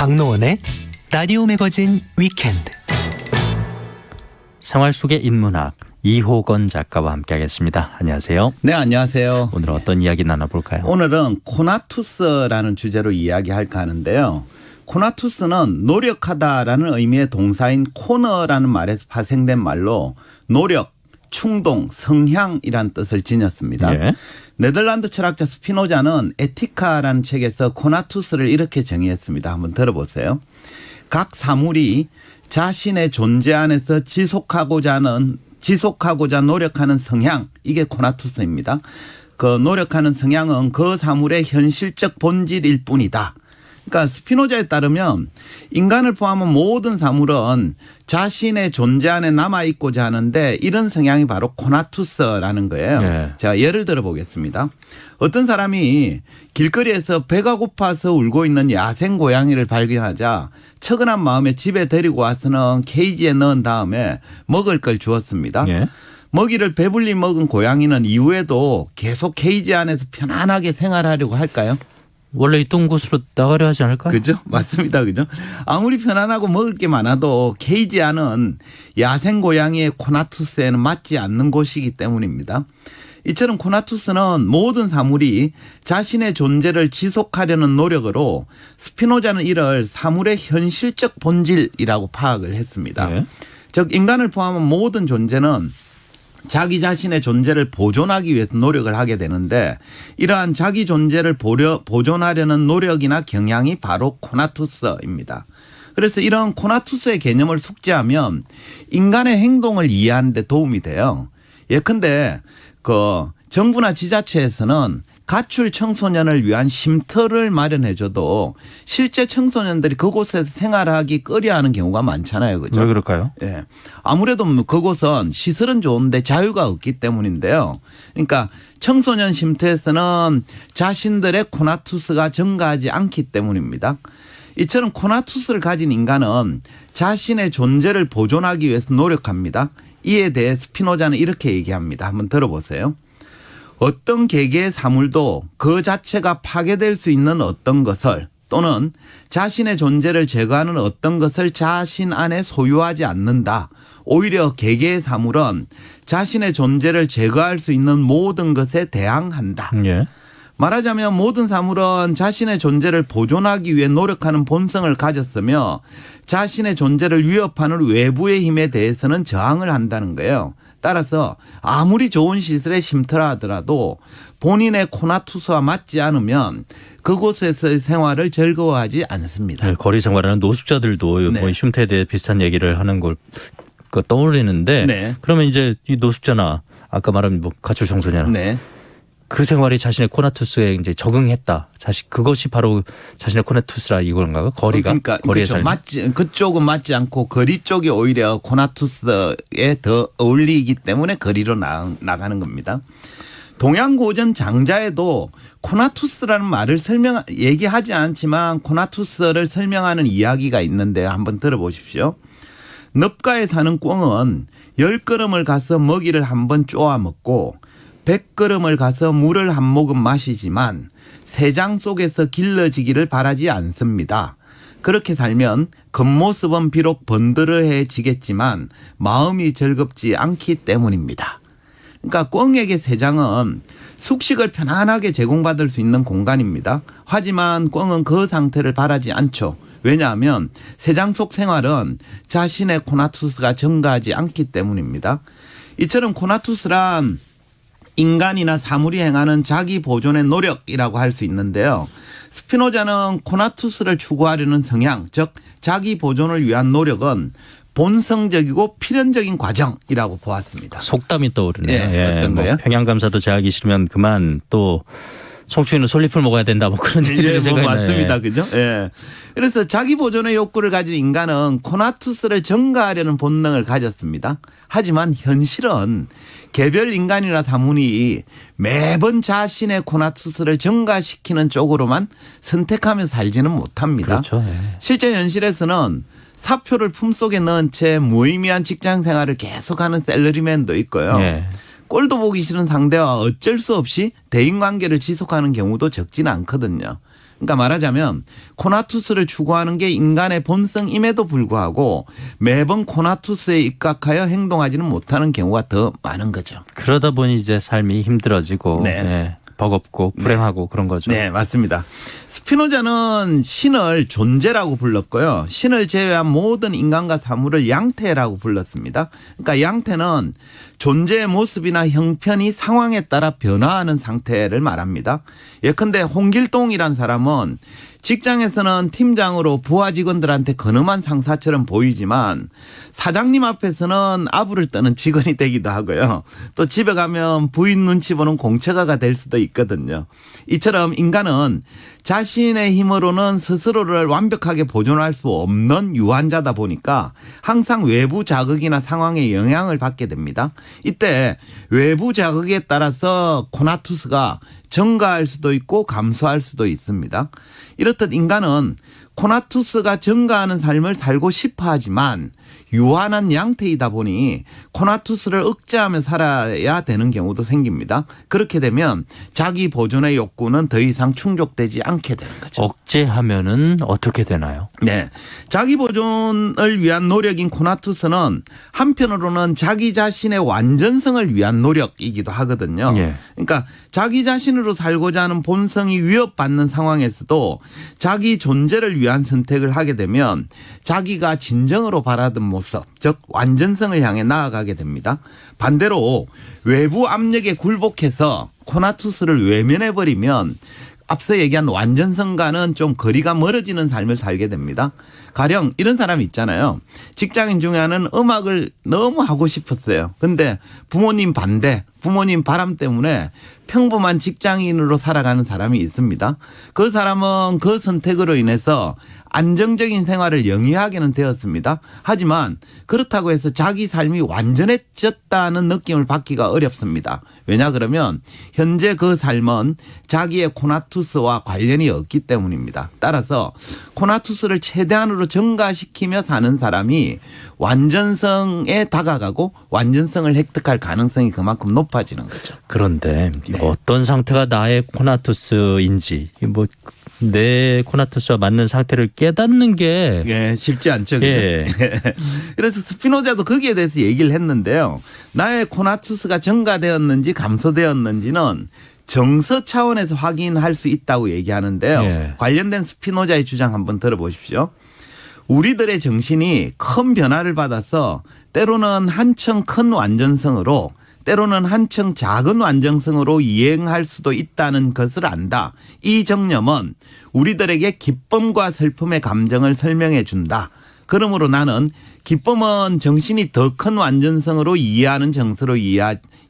강노원의 라디오 매거진 위켄드. 생활 속의 인문학 이호건 작가와 함께하겠습니다. 안녕하세요. 네, 안녕하세요. 오늘 어떤 이야기 나눠볼까요? 오늘은 코나투스라는 주제로 이야기할까 하는데요. 코나투스는 노력하다라는 의미의 동사인 코너라는 말에서 파생된 말로 노력, 충동, 성향이란 뜻을 지녔습니다. 예. 네덜란드 철학자 스피노자는 에티카라는 책에서 코나투스를 이렇게 정의했습니다. 한번 들어보세요. 각 사물이 자신의 존재 안에서 지속하고자 노력하는 성향, 이게 코나투스입니다. 그 노력하는 성향은 그 사물의 현실적 본질일 뿐이다. 그러니까 스피노자에 따르면 인간을 포함한 모든 사물은 자신의 존재 안에 남아있고자 하는데 이런 성향이 바로 코나투스라는 거예요. 네. 자, 예를 들어 보겠습니다. 어떤 사람이 길거리에서 배가 고파서 울고 있는 야생 고양이를 발견하자 처근한 마음에 집에 데리고 와서는 케이지에 넣은 다음에 먹을 걸 주었습니다. 예. 먹이를 배불리 먹은 고양이는 이후에도 계속 케이지 안에서 편안하게 생활하려고 할까요? 원래 있던 곳으로 나가려 하지 않을까? 그죠? 맞습니다. 그죠? 아무리 편안하고 먹을 게 많아도 케이지 안은 야생 고양이의 코나투스에는 맞지 않는 곳이기 때문입니다. 이처럼 코나투스는 모든 사물이 자신의 존재를 지속하려는 노력으로 스피노자는 이를 사물의 현실적 본질이라고 파악을 했습니다. 네. 즉 인간을 포함한 모든 존재는 자기 자신의 존재를 보존하기 위해서 노력을 하게 되는데 이러한 자기 존재를 보존하려는 노력이나 경향이 바로 코나투스입니다. 그래서 이런 코나투스의 개념을 숙지하면 인간의 행동을 이해하는 데 도움이 돼요. 예컨대 정부나 지자체에서는 가출 청소년을 위한 쉼터를 마련해 줘도 실제 청소년들이 그곳에서 생활하기 꺼려하는 경우가 많잖아요. 그죠? 왜 그럴까요? 예. 아무래도 그곳은 시설은 좋은데 자유가 없기 때문인데요. 그러니까 청소년 쉼터에서는 자신들의 코나투스가 증가하지 않기 때문입니다. 이처럼 코나투스를 가진 인간은 자신의 존재를 보존하기 위해서 노력합니다. 이에 대해 스피노자는 이렇게 얘기합니다. 한번 들어보세요. 어떤 개개의 사물도 그 자체가 파괴될 수 있는 어떤 것을 또는 자신의 존재를 제거하는 어떤 것을 자신 안에 소유하지 않는다. 오히려 개개의 사물은 자신의 존재를 제거할 수 있는 모든 것에 대항한다. 예. 말하자면 모든 사물은 자신의 존재를 보존하기 위해 노력하는 본성을 가졌으며 자신의 존재를 위협하는 외부의 힘에 대해서는 저항을 한다는 거예요. 따라서 아무리 좋은 시설의 쉼터라 하더라도 본인의 코나투스와 맞지 않으면 그곳에서의 생활을 즐거워하지 않습니다. 네, 거리 생활하는 노숙자들도 네. 뭐 쉼터에 대해 비슷한 얘기를 하는 걸 떠올리는데 네. 그러면 이제 이 노숙자나 아까 말한 뭐 가출 청소년 네. 그 생활이 자신의 코나투스에 이제 적응했다. 그것이 바로 자신의 코나투스라 이건가요? 거리가 그러니까 거리에 그렇죠. 살면. 그쪽은 맞지 않고 거리 쪽이 오히려 코나투스에 더 어울리기 때문에 거리로 나가는 겁니다. 동양 고전 장자에도 코나투스라는 말을 얘기하지 않지만 코나투스를 설명하는 이야기가 있는데요. 한번 들어보십시오. 늪가에 사는 꿩은 10걸음을 가서 먹이를 한번 쪼아 먹고 100걸음을 가서 물을 한 모금 마시지만 새장 속에서 길러지기를 바라지 않습니다. 그렇게 살면 겉모습은 비록 번드러해지겠지만 마음이 즐겁지 않기 때문입니다. 그러니까 꿩에게 새장은 숙식을 편안하게 제공받을 수 있는 공간입니다. 하지만 꿩은 그 상태를 바라지 않죠. 왜냐하면 새장 속 생활은 자신의 코나투스가 증가하지 않기 때문입니다. 이처럼 코나투스란 인간이나 사물이 행하는 자기 보존의 노력이라고 할 수 있는데요. 스피노자는 코나투스를 추구하려는 성향, 즉 자기 보존을 위한 노력은 본성적이고 필연적인 과정이라고 보았습니다. 속담이 떠오르네요. 네, 어떤 거요? 평양감사도 제하기 싫으면 그만 또 송추인은 솔잎을 먹어야 된다 뭐 그런 얘기를 제가 맞습니다. 그죠? 예. 그래서 자기 보존의 욕구를 가진 인간은 코나투스를 증가하려는 본능을 가졌습니다. 하지만 현실은 개별 인간이나 사물이 매번 자신의 코나투스를 증가시키는 쪽으로만 선택하며 살지는 못합니다. 그렇죠. 예. 실제 현실에서는 사표를 품속에 넣은 채 무의미한 직장 생활을 계속하는 셀러리맨도 있고요. 예. 꼴도 보기 싫은 상대와 어쩔 수 없이 대인관계를 지속하는 경우도 적지는 않거든요. 그러니까 말하자면 코나투스를 추구하는 게 인간의 본성임에도 불구하고 매번 코나투스에 입각하여 행동하지는 못하는 경우가 더 많은 거죠. 그러다 보니 이제 삶이 힘들어지고 네. 네, 버겁고 불행하고 그런 거죠. 네, 맞습니다. 스피노자는 신을 존재라고 불렀고요. 신을 제외한 모든 인간과 사물을 양태라고 불렀습니다. 그러니까 양태는 존재의 모습이나 형편이 상황에 따라 변화하는 상태를 말합니다. 예컨대 홍길동이란 사람은 직장에서는 팀장으로 부하 직원들한테 근엄한 상사처럼 보이지만 사장님 앞에서는 아부를 떠는 직원이 되기도 하고요. 또 집에 가면 부인 눈치 보는 공처가가 될 수도 있거든요. 이처럼 인간은 자신의 힘으로는 스스로를 완벽하게 보존할 수 없는 유한자다 보니까 항상 외부 자극이나 상황에 영향을 받게 됩니다. 이때 외부 자극에 따라서 코나투스가 증가할 수도 있고 감소할 수도 있습니다. 이렇듯 인간은 코나투스가 증가하는 삶을 살고 싶어 하지만 유한한 양태이다 보니 코나투스를 억제하며 살아야 되는 경우도 생깁니다. 그렇게 되면 자기 보존의 욕구는 더 이상 충족되지 않게 되는 거죠. 억제하면은 어떻게 되나요? 네. 자기 보존을 위한 노력인 코나투스는 한편으로는 자기 자신의 완전성을 위한 노력이기도 하거든요. 예. 그러니까 자기 자신으로 살고자 하는 본성이 위협받는 상황에서도 자기 존재를 위한 선택을 하게 되면 자기가 진정으로 바라던 모습, 즉 완전성을 향해 나아가게 됩니다. 반대로 외부 압력에 굴복해서 코나투스를 외면해버리면 앞서 얘기한 완전성과는 좀 거리가 멀어지는 삶을 살게 됩니다. 가령 이런 사람이 있잖아요. 직장인 중에 하나는 음악을 너무 하고 싶었어요. 근데 부모님 반대, 부모님 바람 때문에 평범한 직장인으로 살아가는 사람이 있습니다. 그 사람은 그 선택으로 인해서 안정적인 생활을 영위하게는 되었습니다. 하지만 그렇다고 해서 자기 삶이 완전해졌다는 느낌을 받기가 어렵습니다. 왜냐 그러면 현재 그 삶은 자기의 코나투스와 관련이 없기 때문입니다. 따라서 코나투스를 최대한으로 증가시키며 사는 사람이 완전성에 다가가고 완전성을 획득할 가능성이 그만큼 높아지는 거죠. 그런데 네. 어떤 상태가 나의 코나투스인지 내 코나투스와 맞는 상태를 깨닫는 게 예, 쉽지 않죠. 그죠? 예. 그래서 스피노자도 거기에 대해서 얘기를 했는데요. 나의 코나투스가 증가되었는지 감소되었는지는 정서 차원에서 확인할 수 있다고 얘기하는데요. 예. 관련된 스피노자의 주장 한번 들어보십시오. 우리들의 정신이 큰 변화를 받아서 때로는 한층 큰 완전성으로 때로는 한층 작은 완전성으로 이행할 수도 있다는 것을 안다. 이 정념은 우리들에게 기쁨과 슬픔의 감정을 설명해 준다. 그러므로 나는 기쁨은 정신이 더 큰 완전성으로 이해하는 정서로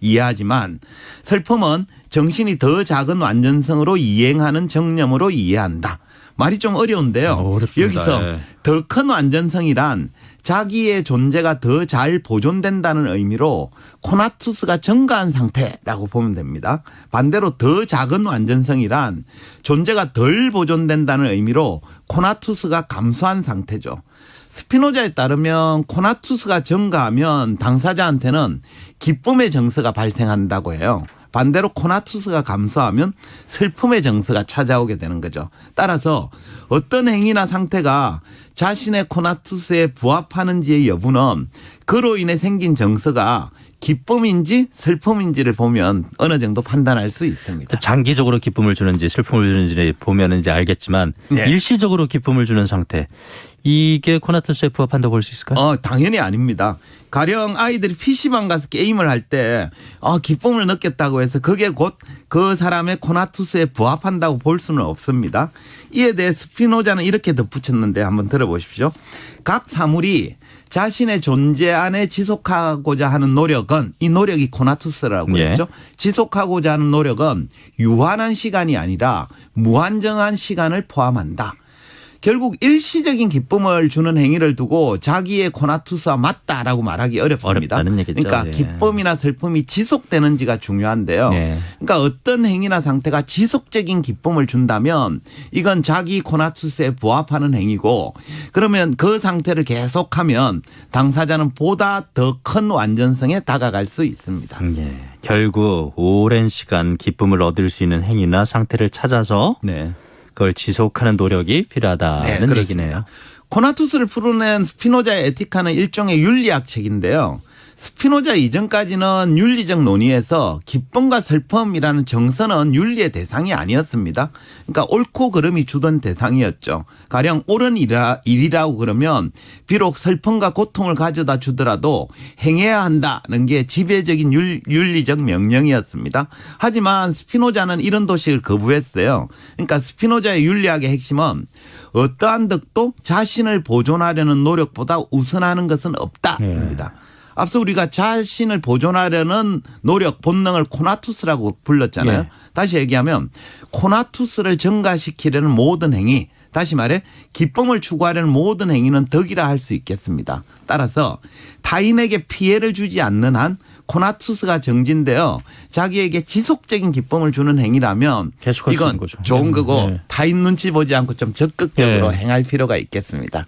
이해하지만 슬픔은 정신이 더 작은 완전성으로 이행하는 정념으로 이해한다. 말이 좀 어려운데요. 어렵습니다. 여기서 예. 더 큰 완전성이란 자기의 존재가 더 잘 보존된다는 의미로 코나투스가 증가한 상태라고 보면 됩니다. 반대로 더 작은 완전성이란 존재가 덜 보존된다는 의미로 코나투스가 감소한 상태죠. 스피노자에 따르면 코나투스가 증가하면 당사자한테는 기쁨의 정서가 발생한다고 해요. 반대로 코나투스가 감소하면 슬픔의 정서가 찾아오게 되는 거죠. 따라서 어떤 행위나 상태가 자신의 코나투스에 부합하는지의 여부는 그로 인해 생긴 정서가 기쁨인지 슬픔인지를 보면 어느 정도 판단할 수 있습니다. 장기적으로 기쁨을 주는지 슬픔을 주는지 보면 이제 알겠지만 네. 일시적으로 기쁨을 주는 상태 이게 코나투스에 부합한다고 볼 수 있을까요? 당연히 아닙니다. 가령 아이들이 PC방 가서 게임을 할 때 기쁨을 느꼈다고 해서 그게 곧 그 사람의 코나투스에 부합한다고 볼 수는 없습니다. 이에 대해 스피노자는 이렇게 덧붙였는데 한번 들어보십시오. 각 사물이 자신의 존재 안에 지속하고자 하는 노력은 이 노력이 코나투스라고 그랬죠. 지속하고자 하는 노력은 유한한 시간이 아니라 무한정한 시간을 포함한다. 결국 일시적인 기쁨을 주는 행위를 두고 자기의 코나투스와 맞다라고 말하기 어렵습니다. 어렵다는 얘기죠. 그러니까 예. 기쁨이나 슬픔이 지속되는지가 중요한데요. 예. 그러니까 어떤 행위나 상태가 지속적인 기쁨을 준다면 이건 자기 코나투스에 부합하는 행위고 그러면 그 상태를 계속하면 당사자는 보다 더 큰 완전성에 다가갈 수 있습니다. 예. 결국 오랜 시간 기쁨을 얻을 수 있는 행위나 상태를 찾아서 네. 그걸 지속하는 노력이 필요하다는 그렇습니다. 얘기네요. 코나투스를 풀어낸 스피노자의 에티카는 일종의 윤리학 책인데요. 스피노자 이전까지는 윤리적 논의에서 기쁨과 슬픔이라는 정서는 윤리의 대상이 아니었습니다. 그러니까 옳고 그름이 주던 대상이었죠. 가령 옳은 일이라고 그러면 비록 슬픔과 고통을 가져다 주더라도 행해야 한다는 게 지배적인 윤리적 명령이었습니다. 하지만 스피노자는 이런 도식을 거부했어요. 그러니까 스피노자의 윤리학의 핵심은 어떠한 덕도 자신을 보존하려는 노력보다 우선하는 것은 없다입니다. 앞서 우리가 자신을 보존하려는 노력, 본능을 코나투스라고 불렀잖아요. 예. 다시 얘기하면 코나투스를 증가시키려는 모든 행위, 다시 말해 기쁨을 추구하려는 모든 행위는 덕이라 할 수 있겠습니다. 따라서 타인에게 피해를 주지 않는 한 코나투스가 정진되어 자기에게 지속적인 기쁨을 주는 행위라면 계속할 수 이건 있는 거죠. 좋은 거고 네. 타인 눈치 보지 않고 좀 적극적으로 네. 행할 필요가 있겠습니다.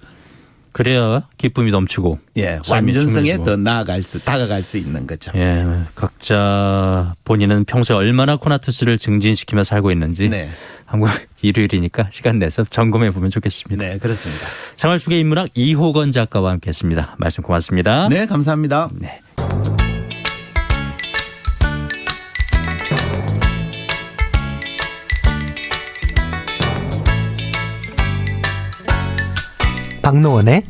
그래야 기쁨이 넘치고 예, 삶이 완전성에 충분해지고. 더 다가갈 수 있는 거죠. 예, 각자 본인은 평소에 얼마나 코나투스를 증진시키며 살고 있는지 네. 한번 일요일이니까 시간 내서 점검해 보면 좋겠습니다. 네, 그렇습니다. 생활 속의 인문학 이호건 작가와 함께했습니다. 말씀 고맙습니다. 네, 감사합니다. 네. 박노원의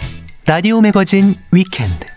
라디오 매거진 위켄드.